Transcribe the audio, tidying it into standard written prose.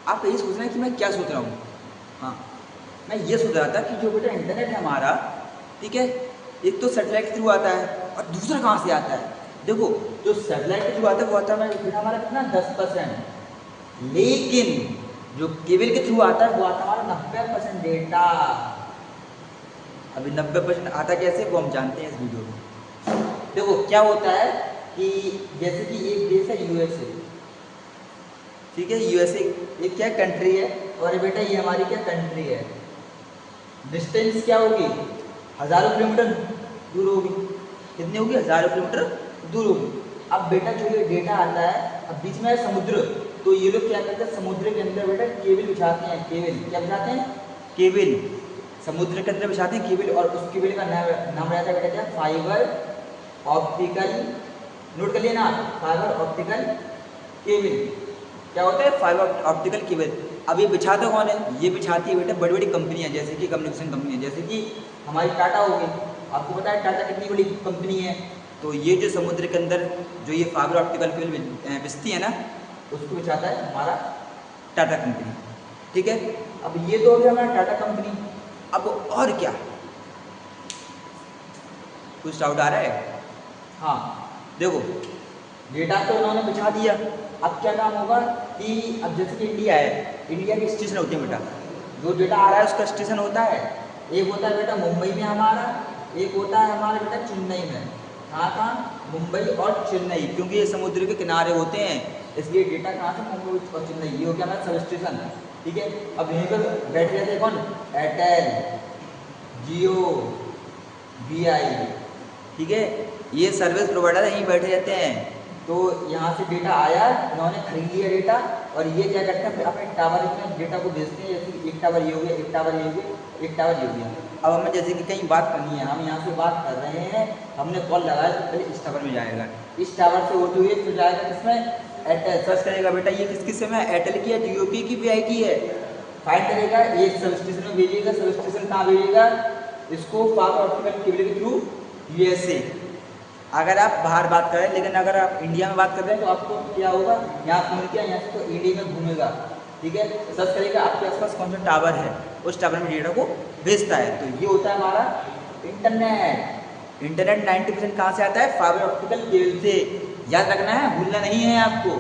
आप यही सोच रहे हैं कि मैं क्या सोच रहा हूँ। हाँ, मैं ये सोच रहा था कि जो बेटा इंटरनेट है हमारा, ठीक है, एक तो सैटेलाइट के थ्रू आता है और दूसरा कहाँ से आता है। देखो, जो सैटेलाइट के थ्रू आता है वो आता है बेटा हमारा कितना 10%, लेकिन जो केबल के थ्रू आता है वो आता है हमारा 90% डेटा। अभी 90% आता कैसे वो हम जानते हैं इस वीडियो में। देखो क्या होता है कि जैसे कि एक देश है यूएसए, ठीक है, यूएसए एक क्या कंट्री है और बेटा ये हमारी क्या कंट्री है। डिस्टेंस क्या होगी, हजारों किलोमीटर दूर होगी। कितनी होगी, हजारों किलोमीटर दूर होगी। अब बेटा जो ये डेटा आता है, अब बीच में है समुद्र, तो ये लोग क्या करते हैं समुद्र के अंदर बेटा केबल बिछाते हैं। केबल क्या बिछाते हैं, केबल समुद्र के अंदर बिछाते हैं केबल, और उस केबल का नाम रहता है बेटा क्या, फाइबर ऑप्टिकल। नोट कर लिया ना, फाइबर ऑप्टिकल केबल। क्या होता है, फाइबर ऑप्टिकल केबल। अब ये बिछाता कौन है, ये बिछाती है बेटा बड़ी बड़ी कंपनियां, जैसे कि कम्युनिकेशन कंपनियां, जैसे कि हमारी टाटा होगी। आपको पता है टाटा कितनी बड़ी कंपनी है। तो ये जो समुद्र के अंदर जो ये फाइबर ऑप्टिकल केबल बिछती है ना, उसको बिछाता है हमारा टाटा कंपनी, ठीक है। अब ये तो हो गया हमारा टाटा कंपनी। अब और क्या, कुछ डाउट आ रहा है। हाँ देखो, डेटा तो उन्होंने बिछा दिया। अब क्या काम होगा कि अब जैसे कि इंडिया है, इंडिया के स्टेशन होते हैं बेटा, जो डेटा आ रहा है उसका स्टेशन होता है। एक होता है बेटा मुंबई में हमारा, एक होता है हमारा बेटा चेन्नई में। कहाँ कहाँ, मुंबई और चेन्नई, क्योंकि ये समुद्र के किनारे होते हैं, इसलिए डेटा कहाँ से, मुंबई और चेन्नई। ये हो गया हमारा सब स्टेशन, ठीक है। अब यहीं पर बैठ जाते हैं कौन, एयरटेल, जियो, वीआई, ठीक है, ये सर्विस प्रोवाइडर यहीं बैठे रहते हैं। तो यहाँ से डेटा आया, उन्होंने खरीद लिया डेटा, और ये क्या करते हैं अपने टावर में डेटा को भेजते हैं। जैसे एक टावर ये हो गया, एक टावर ये हो गया, एक टावर ये हो गया। अब हमें जैसे कि कहीं बात करनी है, हम यहाँ से बात कर रहे हैं, हमने कॉल लगाया तो पहले इस टावर में जाएगा, इस टावर से होते हुए फिर जाएगा किसमें, एयरटेल। सर्च करेगा बेटा ये किस सिम है, एयरटेल की है, जियो की वीआई की है, फाइंड करेगा, ये सब स्टेशन में भेजिएगा। सब स्टेशन कहाँ भेजिएगा, इसको फाइबर ऑप्टिकल केबल के थ्रू यूएसए। अगर आप बाहर बात करें, लेकिन अगर आप इंडिया में बात कर रहे हैं तो आपको क्या होगा, यहाँ फोन किया, यहाँ से तो इंडिया में घूमेगा, ठीक है। सर्च करेगा आपके आसपास कौन सा टावर है, उस टावर में डेटा को भेजता है। तो ये होता है हमारा इंटरनेट। इंटरनेट 90% कहाँ से आता है, फाइबर ऑप्टिकल केबल से। याद रखना है, भूलना नहीं है आपको।